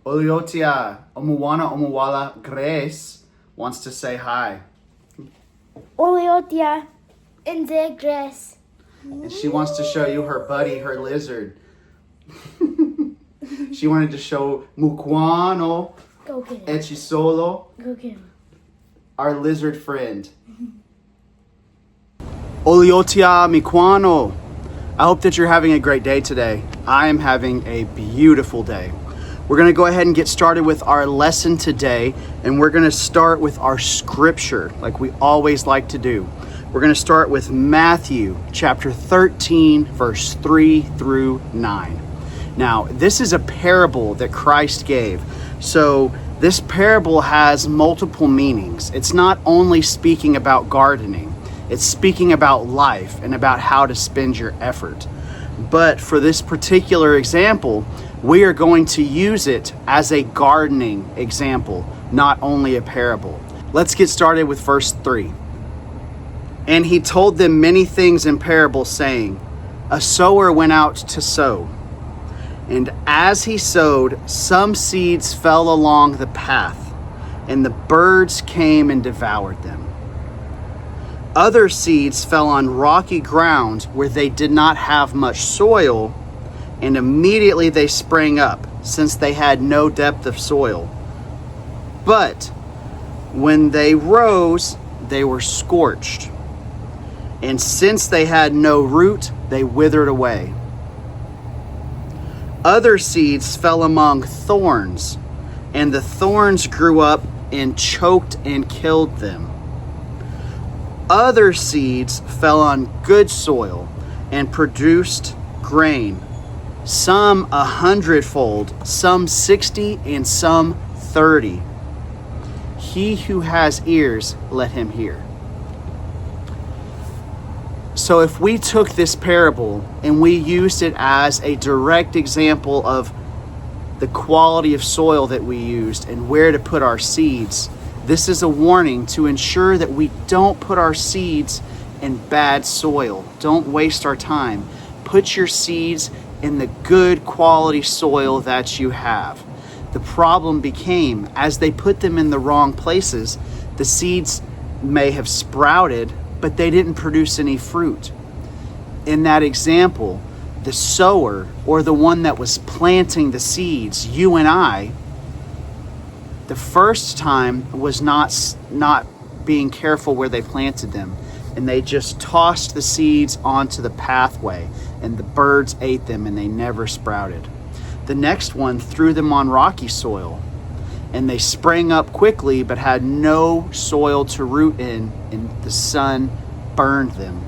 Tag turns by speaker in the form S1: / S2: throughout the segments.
S1: Oliotia Omuwana Omuwala Grace wants to say hi.
S2: Oliotia Integres.
S1: And she wants to show you her buddy, her lizard. She wanted to show Mukwano
S2: Go get him.
S1: Echisolo,
S2: Go get him.
S1: our lizard friend. Oliotia Mikwano. I hope that you're having a great day today. I am having a beautiful day. We're going to go ahead and get started with our lesson today, and we're going to start with our scripture like we always like to do. We're going to start with Matthew chapter 13, verse 3 through 9. Now, this is a parable that Christ gave. So this parable has multiple meanings. It's not only speaking about gardening, it's speaking about life and about how to spend your effort. But for this particular example, we are going to use it as a gardening example, not only a parable. Let's get started with verse 3. And he told them many things in parables, saying, a sower went out to sow. And as he sowed, some seeds fell along the path, and the birds came and devoured them. Other seeds fell on rocky ground where they did not have much soil, and immediately they sprang up, since they had no depth of soil. But when they rose, they were scorched. And since they had no root, they withered away. Other seeds fell among thorns, and the thorns grew up and choked and killed them. Other seeds fell on good soil and produced grain, some 100-fold, some 60, and some 30. He who has ears, let him hear. So if we took this parable and we used it as a direct example of the quality of soil that we used and where to put our seeds, this is a warning to ensure that we don't put our seeds in bad soil. Don't waste our time. Put your seeds in the good quality soil that you have. The problem became, as they put them in the wrong places, the seeds may have sprouted, but they didn't produce any fruit. In that example, the sower, or the one that was planting the seeds, you and I, the first time was not being careful where they planted them, and they just tossed the seeds onto the pathway, and the birds ate them and they never sprouted. The next one threw them on rocky soil, and they sprang up quickly but had no soil to root in, and the sun burned them.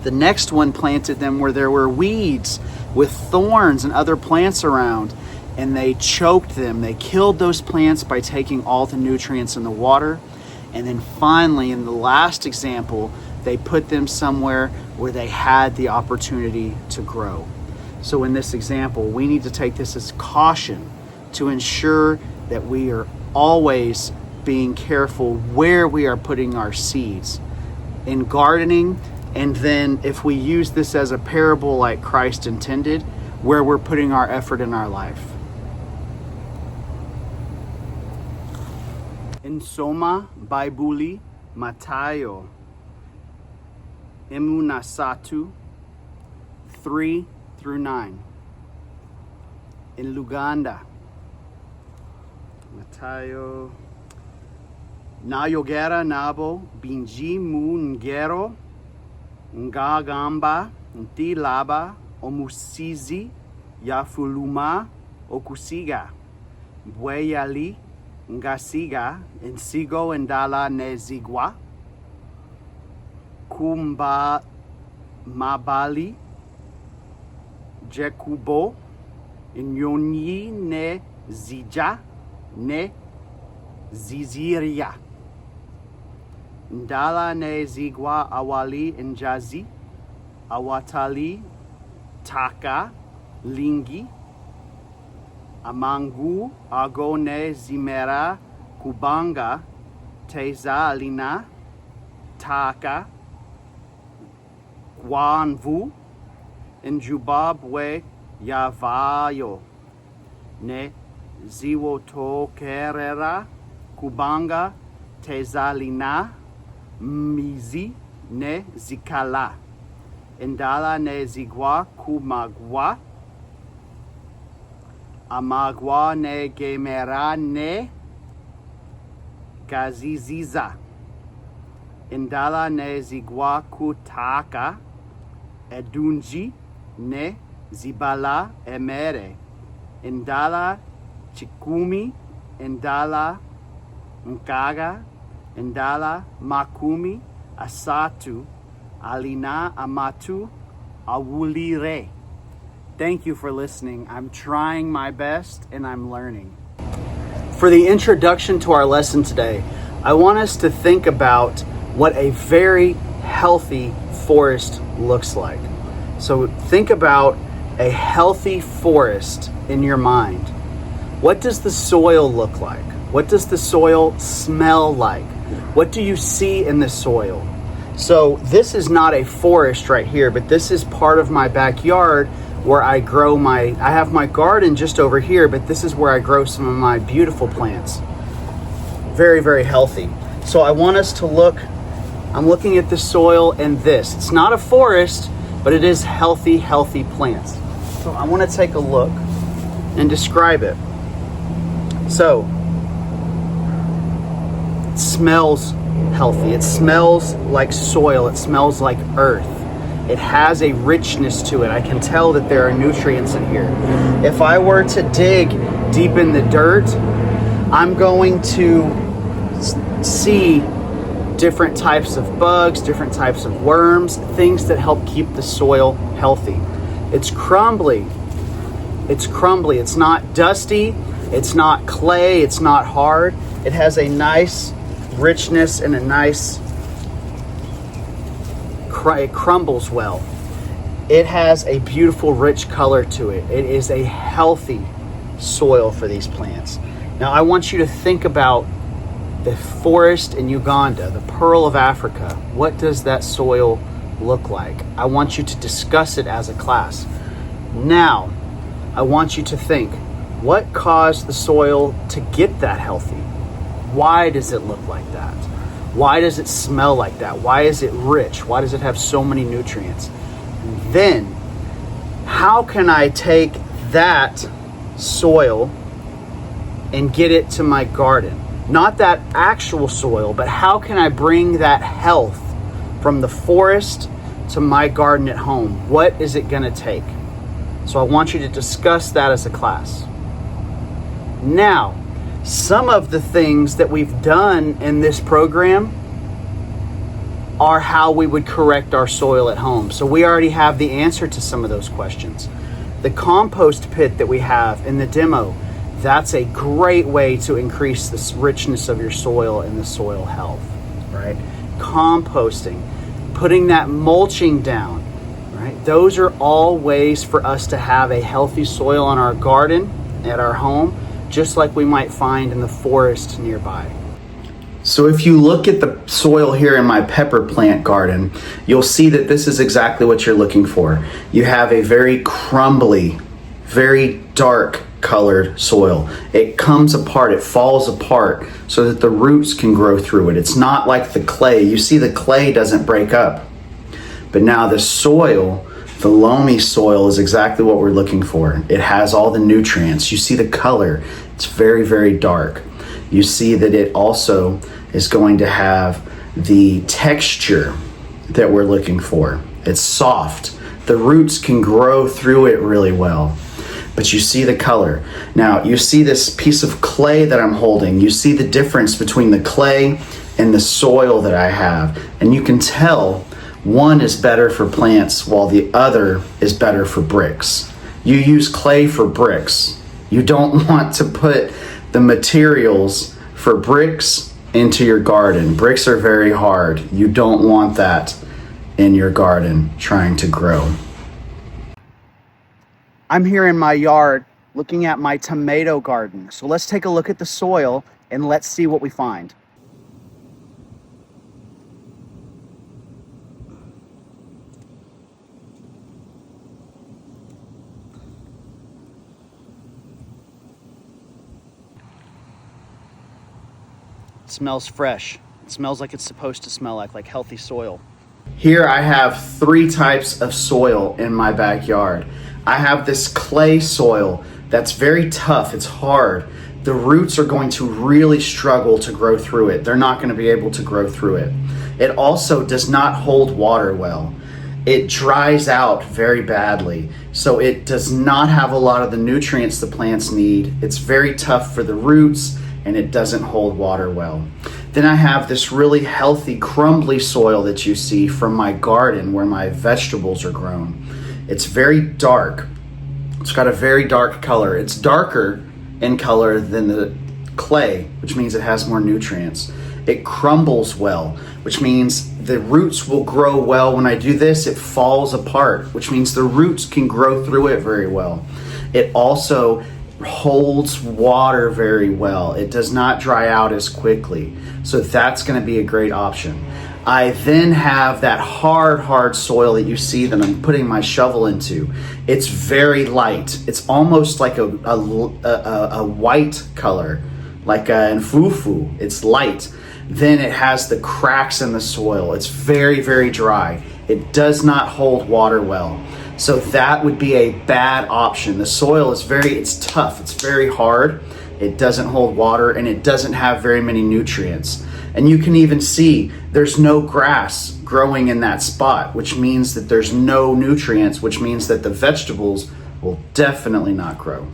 S1: The next one planted them where there were weeds with thorns and other plants around, and they choked them. They killed those plants by taking all the nutrients in the water. And then finally, in the last example, they put them somewhere where they had the opportunity to grow. So in this example, we need to take this as caution to ensure that we are always being careful where we are putting our seeds in gardening. And then if we use this as a parable like Christ intended, where we're putting our effort in our life. In Soma Baibuli Matayo Emunasatu 3 through 9. In Luganda Matayo Nayogera Nabo Binji Mungero Ngagamba Ntilaba Omusizi Yafuluma Okusiga Bweyali Ngasiga Insigo Ndala Nezigwa Kumba Mabali Jekubo Inyonyi Ne Zija Ne Ziziria Ndala Ne Zigwa Awali Njazi Awatali Taka Lingi Amangu Agone Zimera Kubanga Teza Alina Taka Gwanvu Njubabwe Yavayo Ne ziwotokerera, kubanga, tezalina, mizi, ne zikala. Indala ne zigwa kumagwa. Amagwa ne gemera ne gaziziza. Indala ne zigwa kutaka. Edunji ne zibala emere. Indala chikumi. Indala nkaga. Indala makumi. Asatu. Alina amatu awulire. Thank you for listening. I'm trying my best and I'm learning. For the introduction to our lesson today, I want us to think about what a very healthy forest looks like. So think about a healthy forest in your mind. What does the soil look like? What does the soil smell like? What do you see in the soil? So this is not a forest right here, but this is part of my backyard where I grow I have my garden just over here, but this is where I grow some of my beautiful plants. Very, very healthy. So I want us to I'm looking at the soil and this. It's not a forest, but it is healthy plants. So I want to take a look and describe it. So it smells healthy. It smells like soil. It smells like earth. It has a richness to it. I can tell that there are nutrients in here. If I were to dig deep in the dirt, I'm going to see different types of bugs, different types of worms, things that help keep the soil healthy. It's crumbly. It's crumbly. It's not dusty. It's not clay. It's not hard. It has a nice richness and it crumbles well. It has a beautiful rich color to it. It is a healthy soil for these plants. Now I want you to think about the forest in Uganda, the Pearl of Africa. What does that soil look like? I want you to discuss it as a class. Now I want you to think, what caused the soil to get that healthy? Why does it look like that? Why does it smell like that? Why is it rich? Why does it have so many nutrients? Then, how can I take that soil and get it to my garden? Not that actual soil, but how can I bring that health from the forest to my garden at home? What is it going to take? So I want you to discuss that as a class. Now, some of the things that we've done in this program are how we would correct our soil at home. So we already have the answer to some of those questions. The compost pit that we have in the demo, that's a great way to increase the richness of your soil and the soil health, right? Composting, putting that mulching down, right? Those are all ways for us to have a healthy soil in our garden, at our home, just like we might find in the forest nearby. So if you look at the soil here in my pepper plant garden, you'll see that this is exactly what you're looking for. You have a very crumbly, very dark colored soil. It comes apart, it falls apart so that the roots can grow through it. It's not like the clay. You see the clay doesn't break up. But now the soil, the loamy soil, is exactly what we're looking for. It has all the nutrients. You see the color. It's very, very dark. You see that it also is going to have the texture that we're looking for. It's soft. The roots can grow through it really well. But you see the color. Now, you see this piece of clay that I'm holding. You see the difference between the clay and the soil that I have. And you can tell one is better for plants while the other is better for bricks. You use clay for bricks. You don't want to put the materials for bricks into your garden. Bricks are very hard. You don't want that in your garden trying to grow. I'm here in my yard looking at my tomato garden. So let's take a look at the soil and let's see what we find. It smells fresh. It smells like it's supposed to smell like healthy soil. Here I have 3 types of soil in my backyard. I have this clay soil that's very tough, it's hard. The roots are going to really struggle to grow through it. They're not going to be able to grow through it. It also does not hold water well. It dries out very badly, so it does not have a lot of the nutrients the plants need. It's very tough for the roots, and it doesn't hold water well. Then I have this really healthy, crumbly soil that you see from my garden where my vegetables are grown. It's very dark. It's got a very dark color. It's darker in color than the clay, which means it has more nutrients. It crumbles well, which means the roots will grow well. When I do this, it falls apart, which means the roots can grow through it very well. It also holds water very well. It does not dry out as quickly. So that's going to be a great option. I then have that hard soil that you see that I'm putting my shovel into. It's very light. It's almost like a white color, like an fufu. It's light. Then it has the cracks in the soil. It's very, very dry. It does not hold water well. So that would be a bad option. The soil is it's tough. It's very hard. It doesn't hold water, and it doesn't have very many nutrients. And you can even see there's no grass growing in that spot, which means that there's no nutrients, which means that the vegetables will definitely not grow.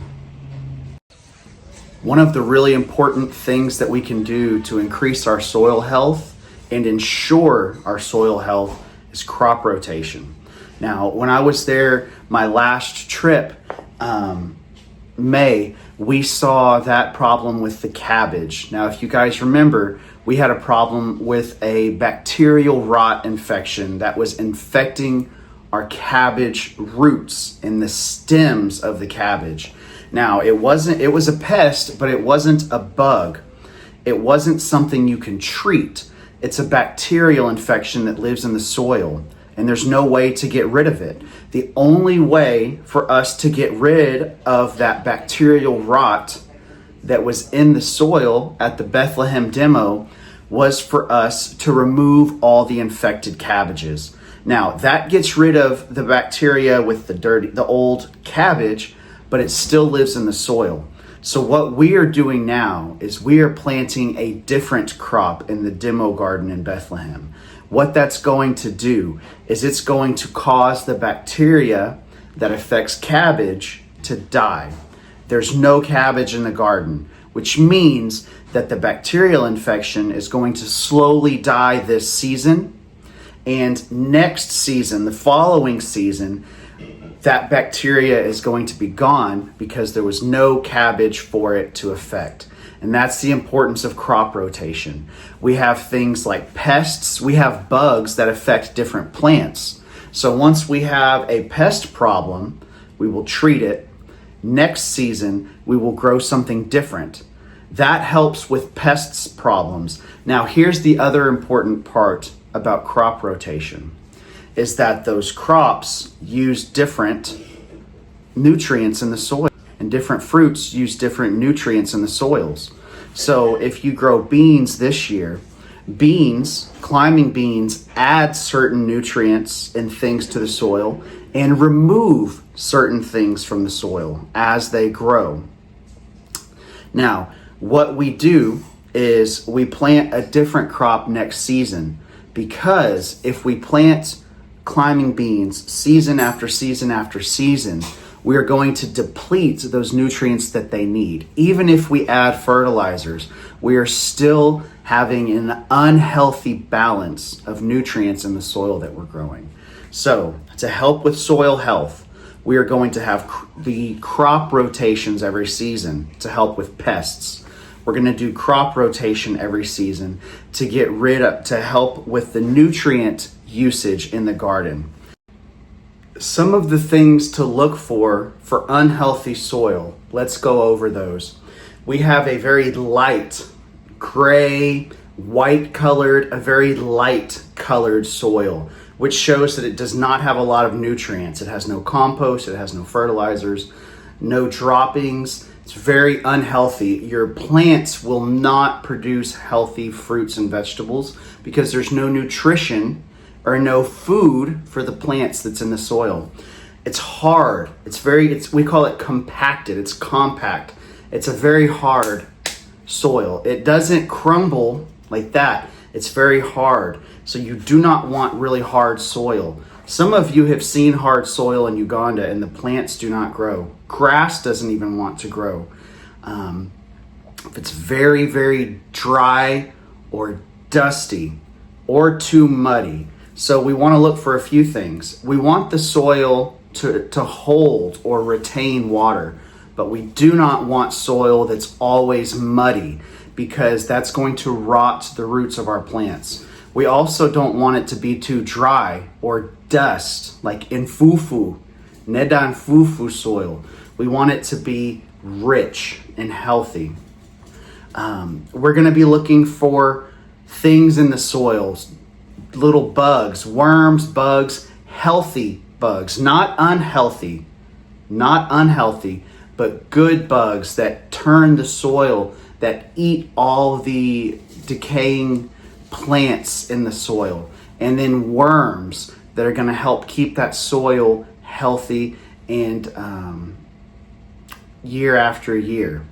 S1: One of the really important things that we can do to increase our soil health and ensure our soil health is crop rotation. Now, when I was there my last trip, May, we saw that problem with the cabbage. Now, if you guys remember, we had a problem with a bacterial rot infection that was infecting our cabbage roots and the stems of the cabbage. Now, it was a pest, but it wasn't a bug. It wasn't something you can treat. It's a bacterial infection that lives in the soil, and there's no way to get rid of it. The only way for us to get rid of that bacterial rot that was in the soil at the Bethlehem demo was for us to remove all the infected cabbages. Now, that gets rid of the bacteria with the old cabbage, but it still lives in the soil. So what we are doing now is we are planting a different crop in the demo garden in Bethlehem. What that's going to do is it's going to cause the bacteria that affects cabbage to die. There's no cabbage in the garden, which means that the bacterial infection is going to slowly die this season. And next season, the following season, that bacteria is going to be gone because there was no cabbage for it to affect. And that's the importance of crop rotation. We have things like pests. We have bugs that affect different plants. So once we have a pest problem, we will treat it. Next season, we will grow something different. That helps with pests problems. Now, here's the other important part about crop rotation, is that those crops use different nutrients in the soil, and different fruits use different nutrients in the soils. So if you grow beans this year, climbing beans add certain nutrients and things to the soil and remove certain things from the soil as they grow. Now, what we do is we plant a different crop next season, because if we plant climbing beans season after season after season, we are going to deplete those nutrients that they need. Even if we add fertilizers, we are still having an unhealthy balance of nutrients in the soil that we're growing. So to help with soil health, we are going to have the crop rotations every season to help with pests. We're going to do crop rotation every season to help with the nutrient usage in the garden. Some of the things to look for unhealthy soil, let's go over those. We have a very light gray, white colored, a very light colored soil, which shows that it does not have a lot of nutrients. It has no compost, it has no fertilizers, no droppings. It's very unhealthy. Your plants will not produce healthy fruits and vegetables because there's no nutrition or no food for the plants that's in the soil. It's hard. We call it compacted. It's compact. It's a very hard soil. It doesn't crumble like that. It's very hard. So you do not want really hard soil. Some of you have seen hard soil in Uganda and the plants do not grow. Grass doesn't even want to grow. If it's very, very dry or dusty or too muddy. So we want to look for a few things. We want the soil to hold or retain water, but we do not want soil that's always muddy because that's going to rot the roots of our plants. We also don't want it to be too dry or dust, like in fufu, nedan fufu soil. We want it to be rich and healthy. We're going to be looking for things in the soils, little bugs, worms, bugs, healthy bugs, not unhealthy, but good bugs that turn the soil, that eat all the decaying plants in the soil, and then worms that are going to help keep that soil healthy and year after year.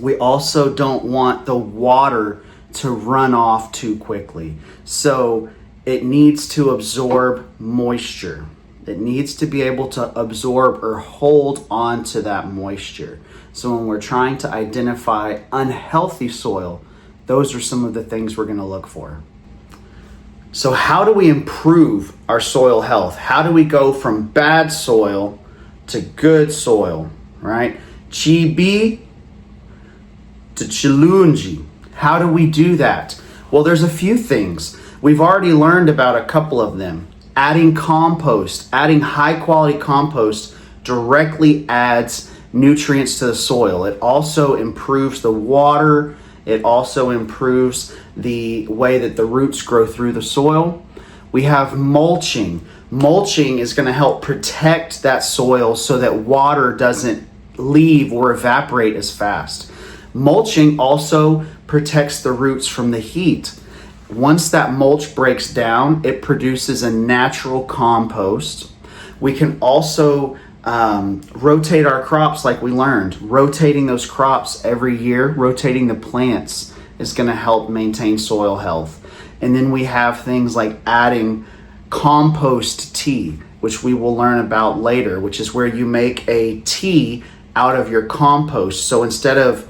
S1: We also don't want the water to run off too quickly. So it needs to absorb moisture. It needs to be able to absorb or hold on to that moisture. So when we're trying to identify unhealthy soil, those are some of the things we're going to look for. So how do we improve our soil health? How do we go from bad soil to good soil, right? Chibi to Chilunji. How do we do that? Well, there's a few things. We've already learned about a couple of them. Adding compost, adding high quality compost directly adds nutrients to the soil. It also improves the water. It also improves the way that the roots grow through the soil. We have mulching. Mulching is going to help protect that soil so that water doesn't leave or evaporate as fast. Mulching also protects the roots from the heat. Once that mulch breaks down, it produces a natural compost. We can also rotate our crops like we learned. Rotating those crops every year, rotating the plants is going to help maintain soil health. And then we have things like adding compost tea, which we will learn about later, which is where you make a tea out of your compost. So instead of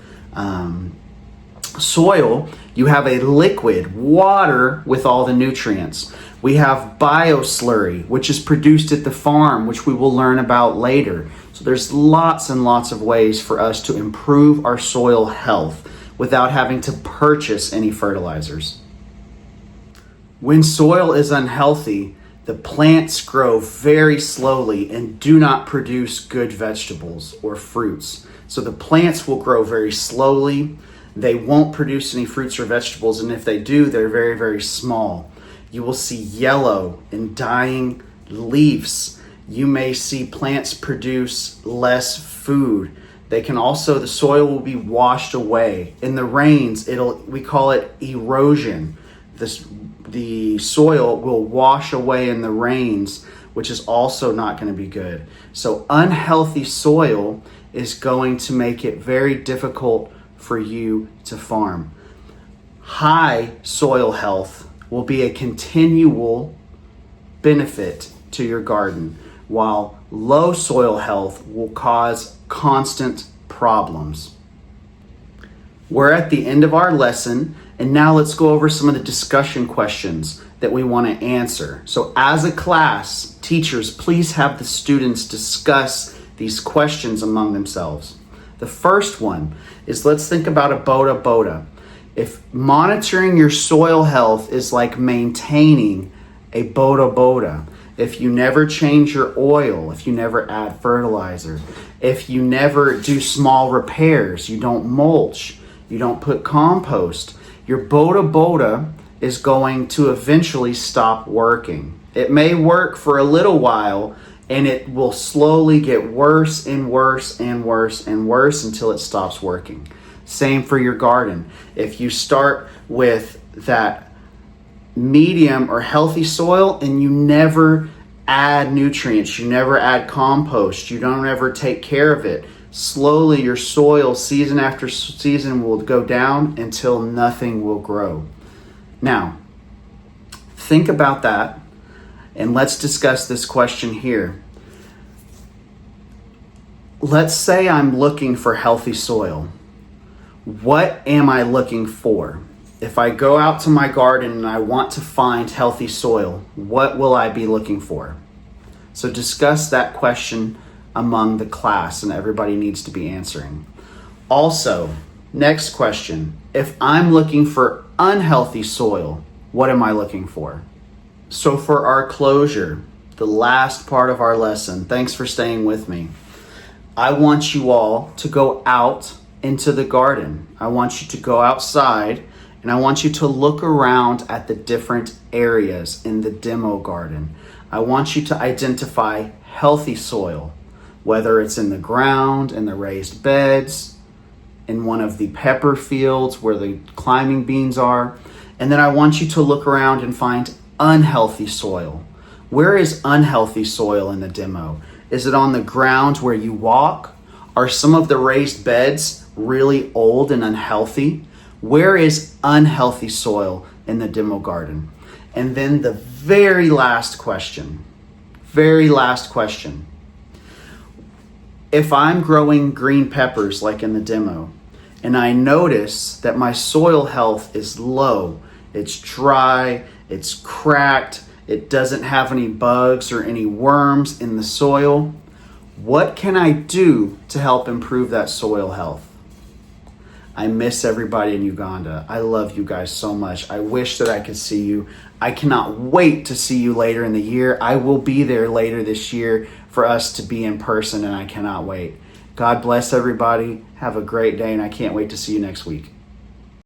S1: soil, you have a liquid, water with all the nutrients. We have bioslurry, which is produced at the farm, which we will learn about later. So there's lots and lots of ways for us to improve our soil health without having to purchase any fertilizers. When soil is unhealthy, the plants grow very slowly and do not produce good vegetables or fruits. So the plants will grow very slowly. They won't produce any fruits or vegetables, and if they do, they're very, very small. You will see yellow and dying leaves. You may see plants produce less food. The soil will be washed away. In the rains, we call it erosion. The soil will wash away in the rains, which is also not going to be good. So unhealthy soil is going to make it very difficult for you to farm. High soil health will be a continual benefit to your garden, while low soil health will cause constant problems. We're at the end of our lesson, and now let's go over some of the discussion questions that we want to answer. So as a class, teachers, please have the students discuss these questions among themselves. The first one is, let's think about a bota. If monitoring your soil health is like maintaining a bota, if you never change your oil, if you never add fertilizer, if you never do small repairs, you don't mulch, you don't put compost, your bota is going to eventually stop working. It may work for a little while And it will slowly get worse and worse and worse and worse until it stops working. Same for your garden. If you start with that medium or healthy soil and you never add nutrients, you never add compost, you don't ever take care of it, slowly your soil season after season will go down until nothing will grow. Now, think about that and let's discuss this question here. Let's say I'm looking for healthy soil. What am I looking for? If I go out to my garden and I want to find healthy soil, what will I be looking for? So discuss that question among the class, and everybody needs to be answering. Also, next question. If I'm looking for unhealthy soil, what am I looking for? So for our closure, the last part of our lesson, thanks for staying with me. I want you all to go out into the garden. I want you to go outside and I want you to look around at the different areas in the demo garden. I want you to identify healthy soil, whether it's in the ground, in the raised beds, in one of the pepper fields where the climbing beans are. And then I want you to look around and find unhealthy soil. Where is unhealthy soil in the demo? Is it on the ground where you walk? Are some of the raised beds really old and unhealthy? Where is unhealthy soil in the demo garden? And then the very last question. If I'm growing green peppers like in the demo, and I notice that my soil health is low, it's dry, it's cracked, it doesn't have any bugs or any worms in the soil, what can I do to help improve that soil health? I miss everybody in Uganda. I love you guys so much. I wish that I could see you. I cannot wait to see you later in the year. I will be there later this year for us to be in person, and I cannot wait. God bless everybody. Have a great day, and I can't wait to see you next week.